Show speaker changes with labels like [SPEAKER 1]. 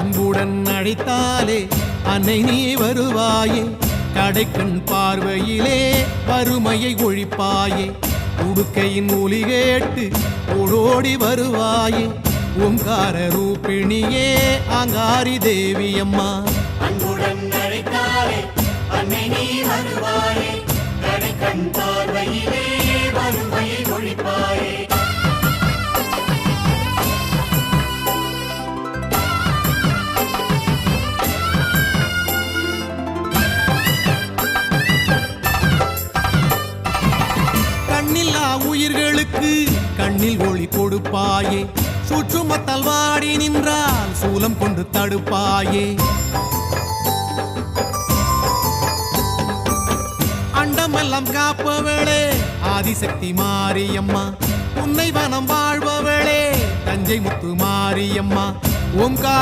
[SPEAKER 1] அன்புடன் அழைத்தாலே அன்னை நீ வருவாயே, கடைக்கண் பார்வையிலே வறுமையை ஒழிப்பாயே, உடுக்கையின் ஒலி கேட்டு ஓடோடி வருவாயே, ஓங்கார ரூபிணியே ஆங்காரி தேவி அம்மா.
[SPEAKER 2] அன்புடன் அழைத்தாலே அன்னை நீ வருவாயே, கடைக்கண் பார்வையிலே வறுமையை ஒழிப்பாயே.
[SPEAKER 1] கண்ணில்லா உயிர்களுக்கு கண்ணில் ஒளி கொடுப்பாயே, சுற்றுமத்தால் வாடி நின்றால் சூலம் கொண்டு தடுப்பாயே, அண்டமெல்லாம் காப்பவளே ஆதிசக்தி மாரியம்மா, உன்னை வனம் வாழ்பவளே தஞ்சை முத்து மாரியம்மா. ஓம்கார